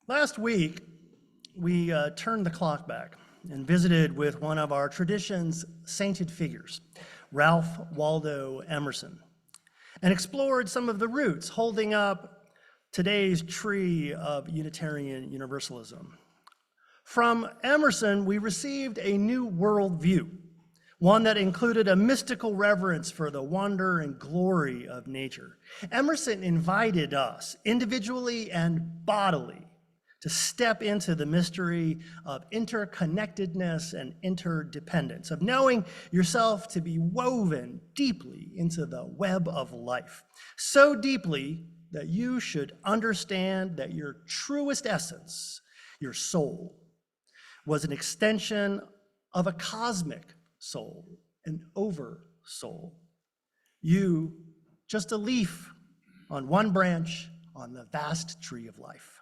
Last week, we turned the clock back and visited with one of our tradition's sainted figures, Ralph Waldo Emerson, and explored some of the roots holding up today's tree of Unitarian Universalism. From Emerson, we received a new worldview, one that included a mystical reverence for the wonder and glory of nature. Emerson invited us, individually and bodily, to step into the mystery of interconnectedness and interdependence, of knowing yourself to be woven deeply into the web of life, so deeply that you should understand that your truest essence, your soul, was an extension of a cosmic soul, an over soul. You, just a leaf on one branch on the vast tree of life.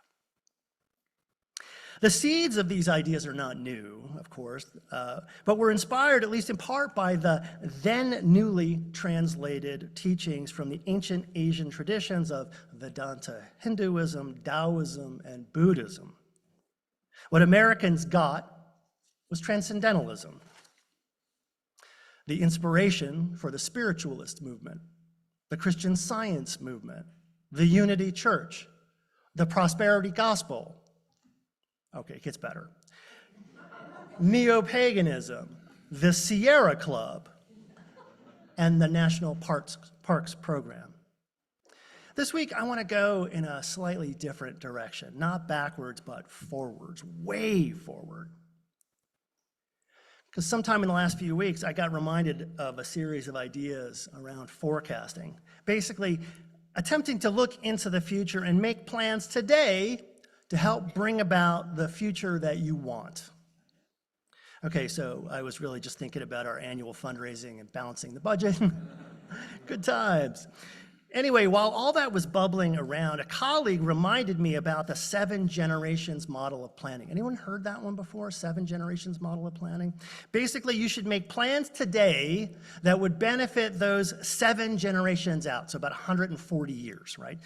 The seeds of these ideas are not new, of course, but were inspired, at least in part, by the then newly translated teachings from the ancient Asian traditions of Vedanta Hinduism, Taoism, and Buddhism. What Americans got was Transcendentalism, the inspiration for the spiritualist movement, the Christian Science movement, the Unity Church, the Prosperity Gospel. Okay, it gets better. Neo-paganism, the Sierra Club, and the National Parks Program. This week, I want to go in a slightly different direction, not backwards, but forwards, way forward. Because sometime in the last few weeks, I got reminded of a series of ideas around forecasting, basically attempting to look into the future and make plans today to help bring about the future that you want. Okay, so I was really just thinking about our annual fundraising and balancing the budget. Good times. Anyway, while all that was bubbling around, a colleague reminded me about the 7 generations model of planning. Anyone heard that one before, 7 generations model of planning? Basically, you should make plans today that would benefit those 7 generations out, so about 140 years, right?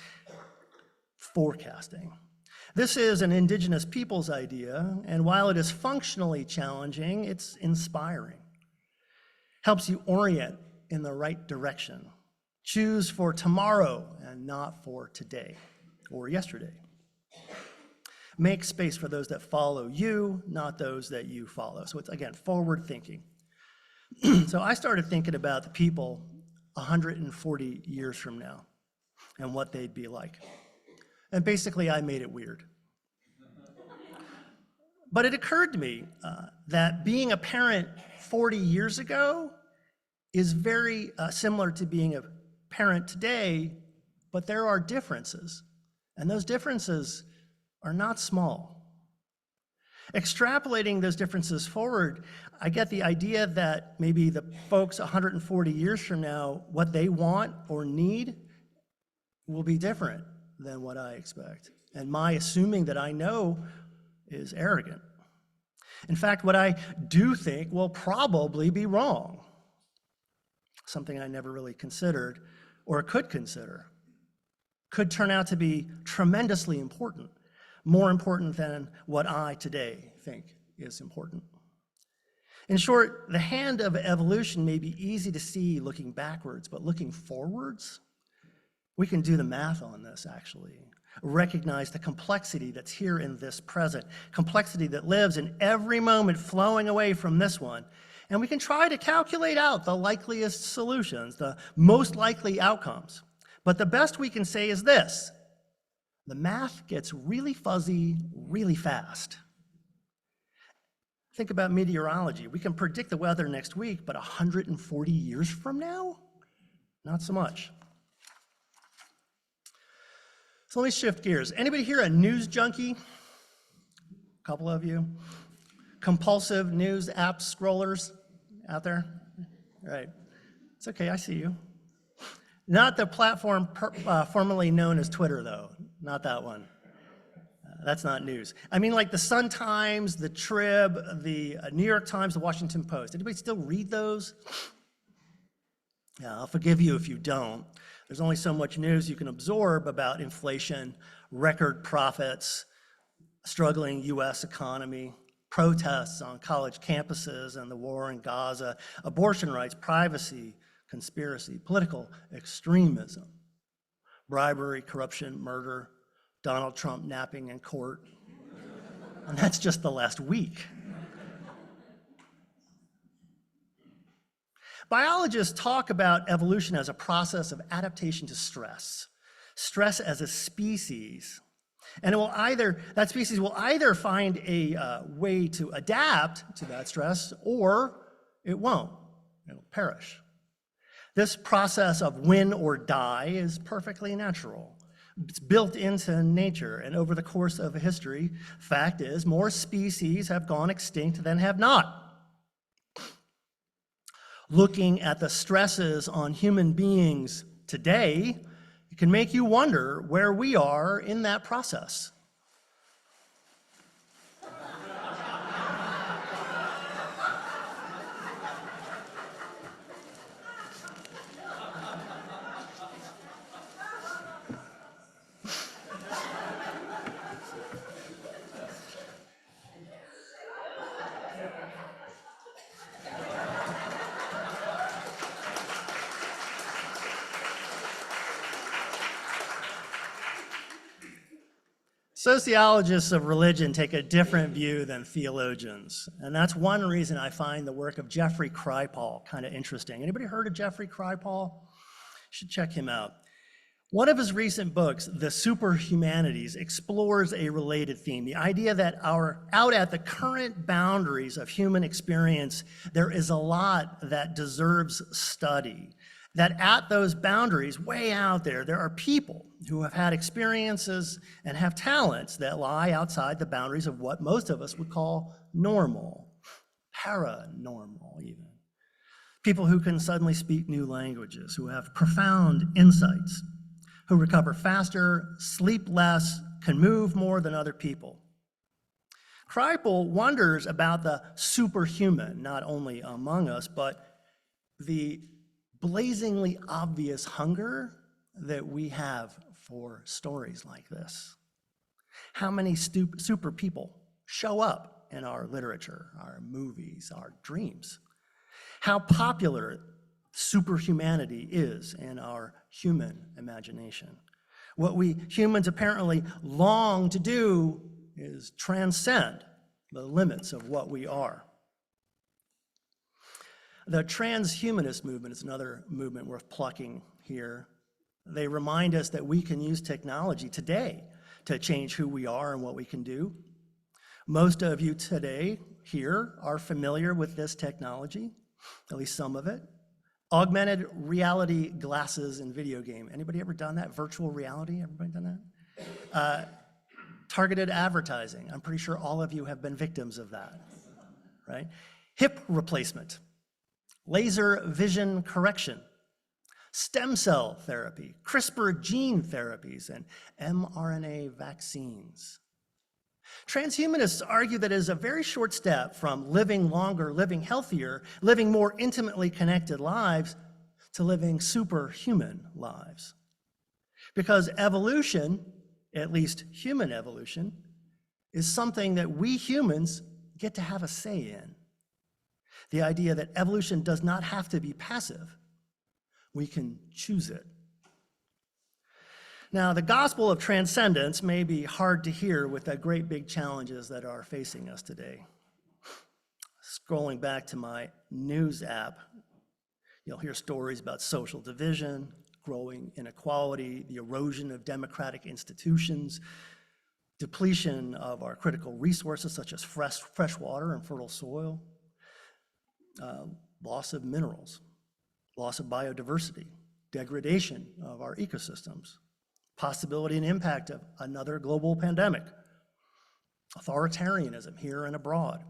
Forecasting. This is an indigenous peoples idea, and while it is functionally challenging, it's inspiring. Helps you orient in the right direction. Choose for tomorrow and not for today or yesterday. Make space for those that follow you, not those that you follow. So it's, again, forward thinking. So I started thinking about the people 140 years from now and what they'd be like. And basically, I made it weird. But it occurred to me that being a parent 40 years ago is very similar to being a parent today, but there are differences. And those differences are not small. Extrapolating those differences forward, I get the idea that maybe the folks 140 years from now, what they want or need will be different than what I expect. And my assuming that I know is arrogant. In fact, what I do think will probably be wrong. Something I never really considered or could consider. Could turn out to be tremendously important, more important than what I today think is important. In short, the hand of evolution may be easy to see looking backwards, but looking forwards, we can do the math on this, actually. Recognize the complexity that's here in this present, complexity that lives in every moment flowing away from this one. And we can try to calculate out the likeliest solutions, the most likely outcomes. But the best we can say is this: the math gets really fuzzy really fast. Think about meteorology. We can predict the weather next week, but 140 years from now? Not so much. So let me shift gears. Anybody here a news junkie? A couple of you. Compulsive news app scrollers out there? All right. It's okay, I see you. Not the platform formerly known as Twitter, though. Not that one. That's not news. I mean, like the Sun Times, the Trib, the New York Times, the Washington Post. Anybody still read those? Yeah, I'll forgive you if you don't. There's only so much news you can absorb about inflation, record profits, struggling US economy, protests on college campuses and the war in Gaza, abortion rights, privacy, conspiracy, political extremism, bribery, corruption, murder, Donald Trump napping in court. And that's just the last week. Biologists talk about evolution as a process of adaptation to stress. Stress as a species. And that species will either find a way to adapt to that stress, or it won't. It'll perish. This process of win or die is perfectly natural. It's built into nature, and over the course of history, fact is, more species have gone extinct than have not. Looking at the stresses on human beings today, it can make you wonder where we are in that process. Sociologists of religion take a different view than theologians, and that's one reason I find the work of Jeffrey Kripal kind of interesting. Anybody heard of Jeffrey Kripal? You should check him out. One of his recent books, The Superhumanities, explores a related theme, the idea that out at the current boundaries of human experience, there is a lot that deserves study. That at those boundaries, way out there, there are people who have had experiences and have talents that lie outside the boundaries of what most of us would call normal, paranormal even. People who can suddenly speak new languages, who have profound insights, who recover faster, sleep less, can move more than other people. Kripal wonders about the superhuman, not only among us, but the blazingly obvious hunger that we have for stories like this. How many super people show up in our literature, our movies, our dreams? How popular superhumanity is in our human imagination. What we humans apparently long to do is transcend the limits of what we are. The transhumanist movement is another movement worth plucking here. They remind us that we can use technology today to change who we are and what we can do. Most of you today here are familiar with this technology, at least some of it. Augmented reality glasses in video game. Anybody ever done that? Virtual reality, everybody done that? Targeted advertising. I'm pretty sure all of you have been victims of that, right? Hip replacement. Laser vision correction, stem cell therapy, CRISPR gene therapies, and mRNA vaccines. Transhumanists argue that it is a very short step from living longer, living healthier, living more intimately connected lives to living superhuman lives. Because evolution, at least human evolution, is something that we humans get to have a say in. The idea that evolution does not have to be passive. We can choose it. Now, the gospel of transcendence may be hard to hear with the great big challenges that are facing us today. Scrolling back to my news app, you'll hear stories about social division, growing inequality, the erosion of democratic institutions, depletion of our critical resources such as fresh water and fertile soil, loss of minerals, loss of biodiversity, degradation of our ecosystems, possibility and impact of another global pandemic, authoritarianism here and abroad,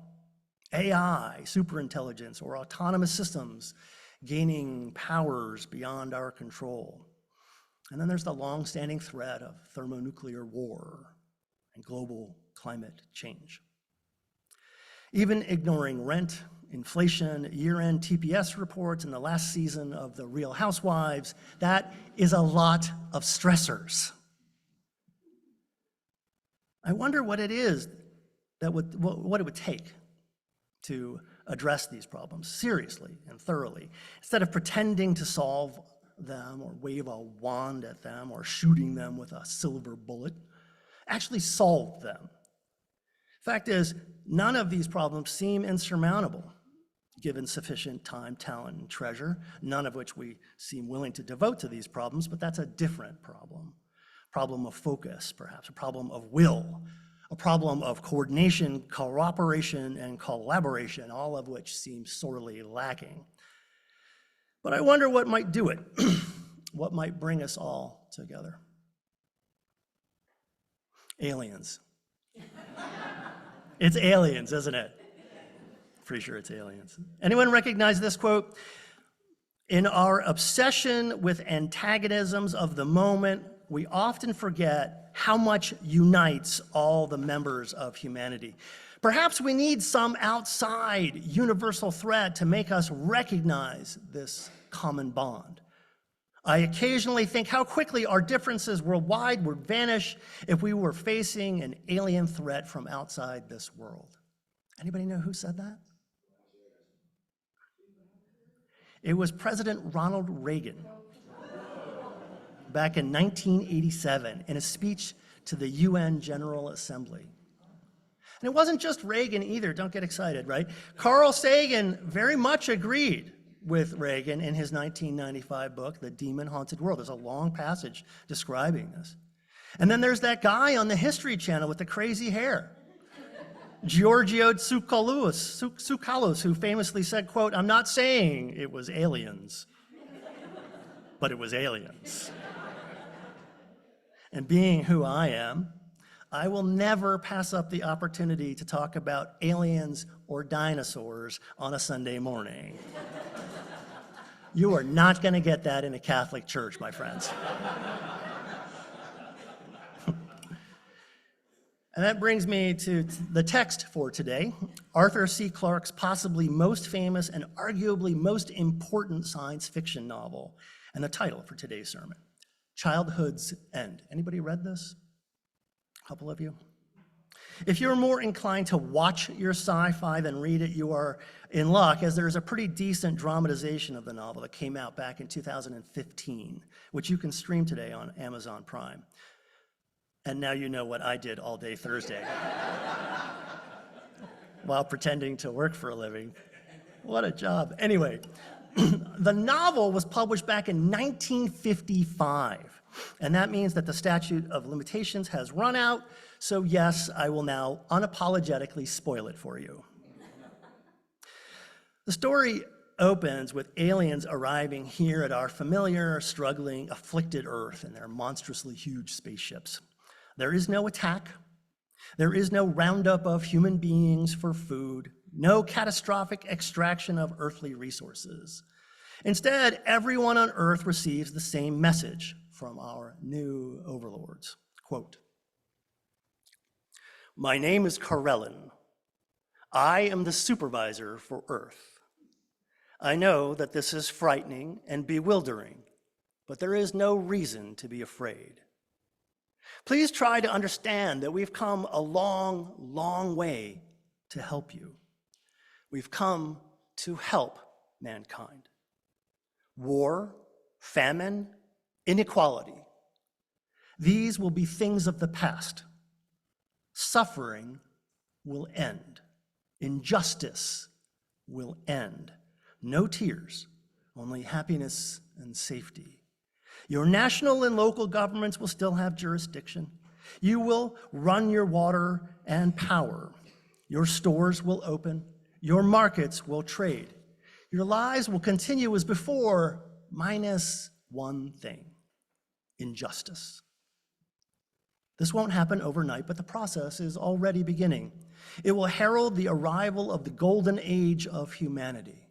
AI, superintelligence, or autonomous systems gaining powers beyond our control. And then there's the long-standing threat of thermonuclear war and global climate change. Even ignoring rent, inflation, year-end TPS reports, and the last season of The Real Housewives, that is a lot of stressors. I wonder what it is what it would take to address these problems seriously and thoroughly, instead of pretending to solve them or wave a wand at them or shooting them with a silver bullet. Actually solve them. Fact is, none of these problems seem insurmountable, given sufficient time, talent, and treasure, none of which we seem willing to devote to these problems, but that's a different problem. Problem of focus, perhaps, a problem of will, a problem of coordination, cooperation, and collaboration, all of which seem sorely lacking. But I wonder what might do it, what might bring us all together. Aliens. It's aliens, isn't it? Pretty sure it's aliens. Anyone recognize this quote? In our obsession with antagonisms of the moment, we often forget how much unites all the members of humanity. Perhaps we need some outside universal threat to make us recognize this common bond. I occasionally think how quickly our differences worldwide would vanish if we were facing an alien threat from outside this world. Anybody know who said that? It was President Ronald Reagan back in 1987 in a speech to the UN General Assembly. And it wasn't just Reagan either, don't get excited, right? Carl Sagan very much agreed with Reagan in his 1995 book, The Demon-Haunted World. There's a long passage describing this. And then there's that guy on the History Channel with the crazy hair, Giorgio Tsoukalos, who famously said, quote, "I'm not saying it was aliens, but it was aliens." And being who I am, I will never pass up the opportunity to talk about aliens or dinosaurs on a Sunday morning. You are not going to get that in a Catholic church, my friends. And that brings me to the text for today, Arthur C. Clarke's possibly most famous and arguably most important science fiction novel, and the title for today's sermon, Childhood's End. Anybody read this? A couple of you? If you're more inclined to watch your sci-fi than read it, you are in luck, as there's a pretty decent dramatization of the novel that came out back in 2015, which you can stream today on Amazon Prime. And now you know what I did all day Thursday while pretending to work for a living. What a job. Anyway, the novel was published back in 1955, and that means that the statute of limitations has run out. So yes, I will now unapologetically spoil it for you. The story opens with aliens arriving here at our familiar, struggling, afflicted Earth in their monstrously huge spaceships. There is no attack. There is no roundup of human beings for food, no catastrophic extraction of earthly resources. Instead, everyone on Earth receives the same message from our new overlords. Quote, "My name is Karelin. I am the supervisor for Earth. I know that this is frightening and bewildering, but there is no reason to be afraid. Please try to understand that we've come a long, long way to help you. We've come to help mankind. War, famine, inequality, these will be things of the past. Suffering will end. Injustice will end. No tears, only happiness and safety. Your national and local governments will still have jurisdiction. You will run your water and power. Your stores will open. Your markets will trade. Your lives will continue as before, minus one thing: injustice. This won't happen overnight, but the process is already beginning. It will herald the arrival of the golden age of humanity.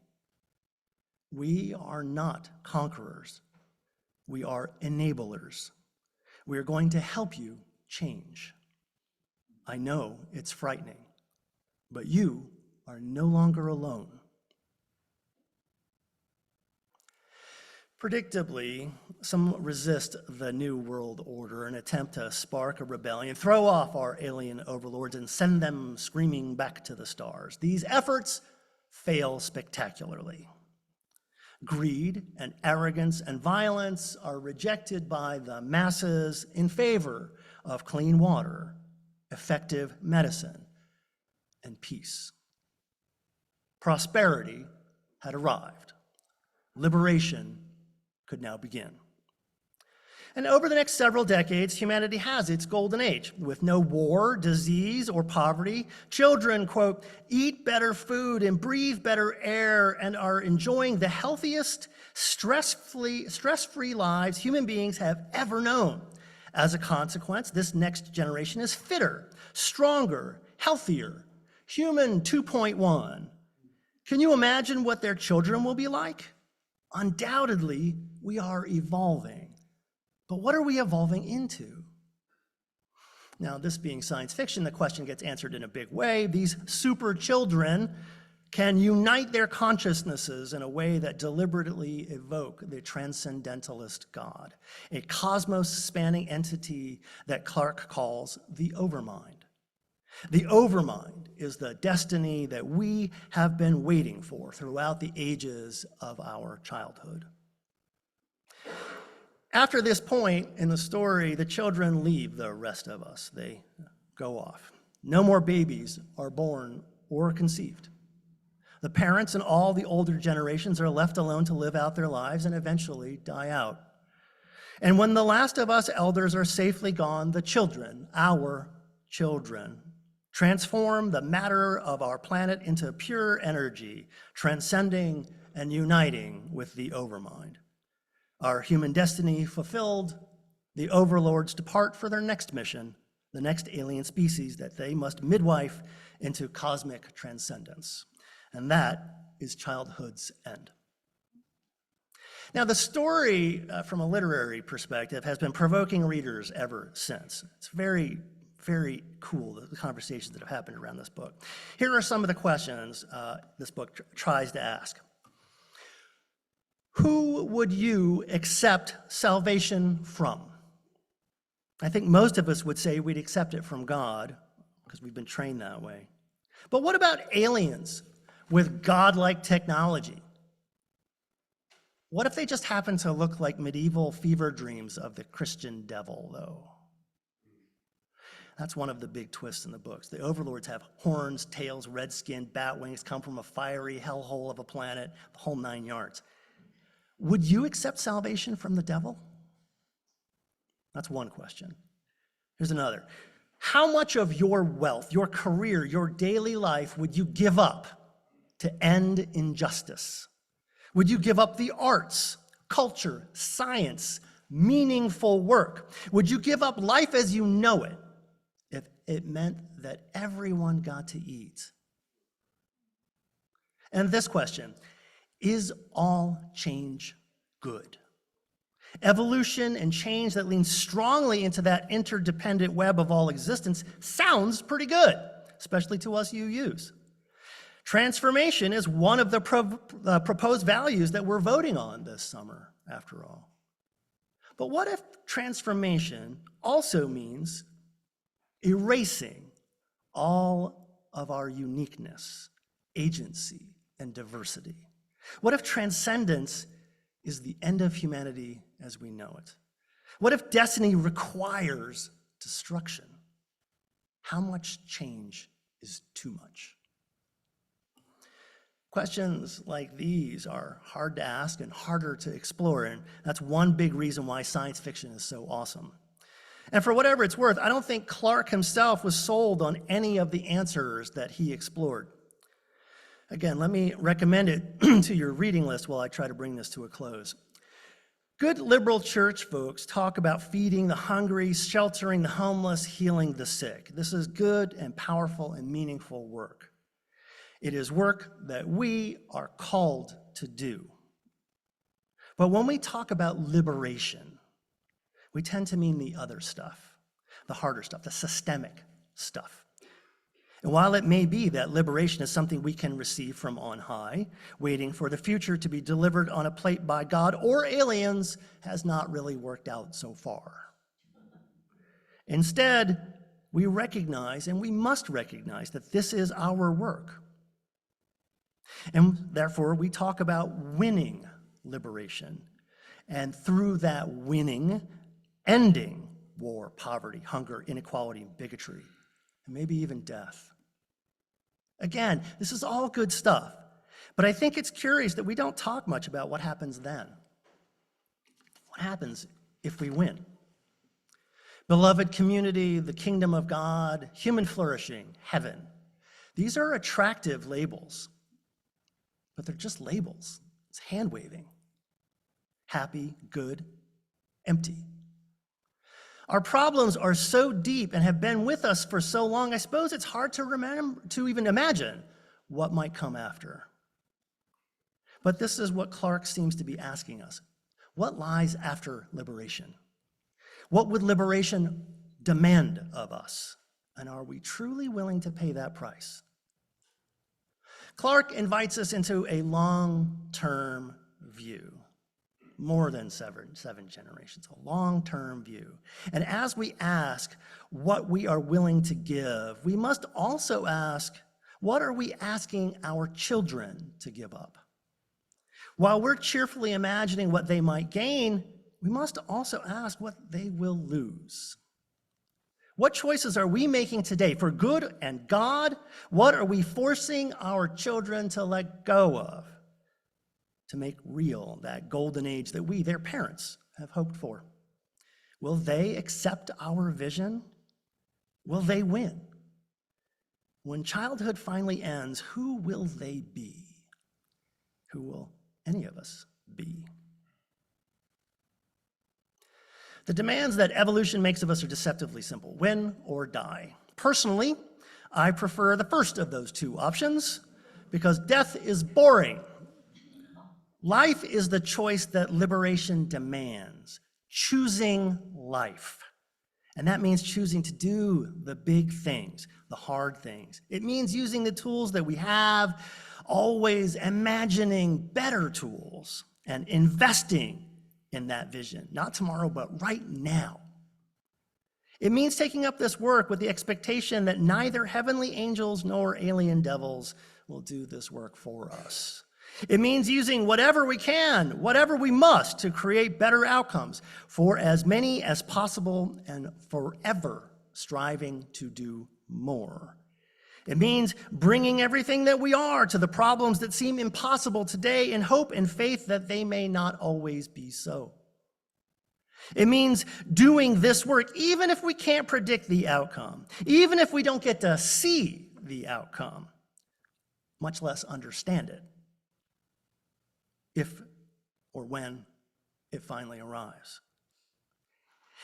We are not conquerors. We are enablers. We are going to help you change. I know it's frightening, but you are no longer alone." Predictably, some resist the New World Order and attempt to spark a rebellion, throw off our alien overlords, and send them screaming back to the stars. These efforts fail spectacularly. Greed and arrogance and violence are rejected by the masses in favor of clean water, effective medicine, and peace. Prosperity had arrived. Liberation could now begin. And over the next several decades, humanity has its golden age. With no war, disease, or poverty, children, quote, eat better food and breathe better air and are enjoying the healthiest, stress-free lives human beings have ever known. As a consequence, this next generation is fitter, stronger, healthier, human 2.1. Can you imagine what their children will be like? Undoubtedly, we are evolving. But what are we evolving into? Now, this being science fiction, the question gets answered in a big way. These super children can unite their consciousnesses in a way that deliberately evoke the transcendentalist God, a cosmos-spanning entity that Clarke calls the overmind. The overmind is the destiny that we have been waiting for throughout the ages of our childhood. After this point in the story, the children leave the rest of us. They go off. No more babies are born or conceived. The parents and all the older generations are left alone to live out their lives and eventually die out. And when the last of us elders are safely gone, the children, our children, transform the matter of our planet into pure energy, transcending and uniting with the overmind. Our human destiny fulfilled, the overlords depart for their next mission, the next alien species that they must midwife into cosmic transcendence. And that is childhood's end. Now, the story from a literary perspective has been provoking readers ever since. It's very, very cool, the conversations that have happened around this book. Here are some of the questions this book tries to ask. Who would you accept salvation from? I think most of us would say we'd accept it from God, because we've been trained that way. But what about aliens with godlike technology? What if they just happen to look like medieval fever dreams of the Christian devil, though? That's one of the big twists in the books. The overlords have horns, tails, red skin, bat wings, come from a fiery hellhole of a planet, the whole 9 yards. Would you accept salvation from the devil? That's one question. Here's another. How much of your wealth, your career, your daily life would you give up to end injustice? Would you give up the arts, culture, science, meaningful work? Would you give up life as you know it if it meant that everyone got to eat? And this question, is all change good? Evolution and change that leans strongly into that interdependent web of all existence sounds pretty good, especially to us UUs. Transformation is one of the proposed values that we're voting on this summer, after all. But what if transformation also means erasing all of our uniqueness, agency, and diversity? What if transcendence is the end of humanity as we know it? What if destiny requires destruction? How much change is too much? Questions like these are hard to ask and harder to explore, and that's one big reason why science fiction is so awesome. And for whatever it's worth, I don't think Clarke himself was sold on any of the answers that he explored. Again, let me recommend it to your reading list while I try to bring this to a close. Good liberal church folks talk about feeding the hungry, sheltering the homeless, healing the sick. This is good and powerful and meaningful work. It is work that we are called to do. But when we talk about liberation, we tend to mean the other stuff, the harder stuff, the systemic stuff. And while it may be that liberation is something we can receive from on high, waiting for the future to be delivered on a plate by God or aliens has not really worked out so far. Instead, we recognize, and we must recognize, that this is our work. And therefore, we talk about winning liberation, and through that winning, ending war, poverty, hunger, inequality, bigotry, and maybe even death. Again, this is all good stuff, but I think it's curious that we don't talk much about what happens then. What happens if we win? Beloved community, the kingdom of God, human flourishing, heaven. These are attractive labels, but they're just labels. It's hand-waving. Happy, good, empty. Our problems are so deep and have been with us for so long, I suppose it's hard to even imagine what might come after. But this is what Clark seems to be asking us. What lies after liberation? What would liberation demand of us? And are we truly willing to pay that price? Clark invites us into a long-term view, more than seven generations, a long-term view. And as we ask what we are willing to give, we must also ask, what are we asking our children to give up? While we're cheerfully imagining what they might gain, we must also ask what they will lose. What choices are we making today for good and God? What are we forcing our children to let go of to make real that golden age that we, their parents, have hoped for? Will they accept our vision? Will they win? When childhood finally ends, who will they be? Who will any of us be? The demands that evolution makes of us are deceptively simple: win or die. Personally, I prefer the first of those two options because death is boring. Life is the choice that liberation demands, choosing life. And that means choosing to do the big things, the hard things. It means using the tools that we have, always imagining better tools and investing in that vision, not tomorrow, but right now. It means taking up this work with the expectation that neither heavenly angels nor alien devils will do this work for us. It means using whatever we can, whatever we must, to create better outcomes for as many as possible and forever striving to do more. It means bringing everything that we are to the problems that seem impossible today in hope and faith that they may not always be so. It means doing this work even if we can't predict the outcome, even if we don't get to see the outcome, much less understand it, if or when it finally arrives.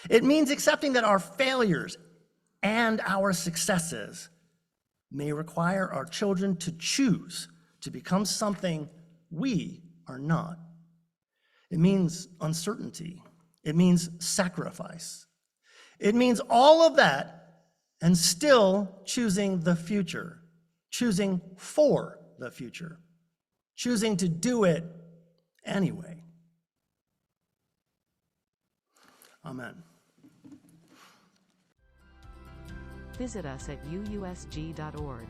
It means accepting that our failures and our successes may require our children to choose to become something we are not. It means uncertainty. It means sacrifice. It means all of that and still choosing the future, choosing for the future, choosing to do it anyway. Amen. Visit us at UUSG.org.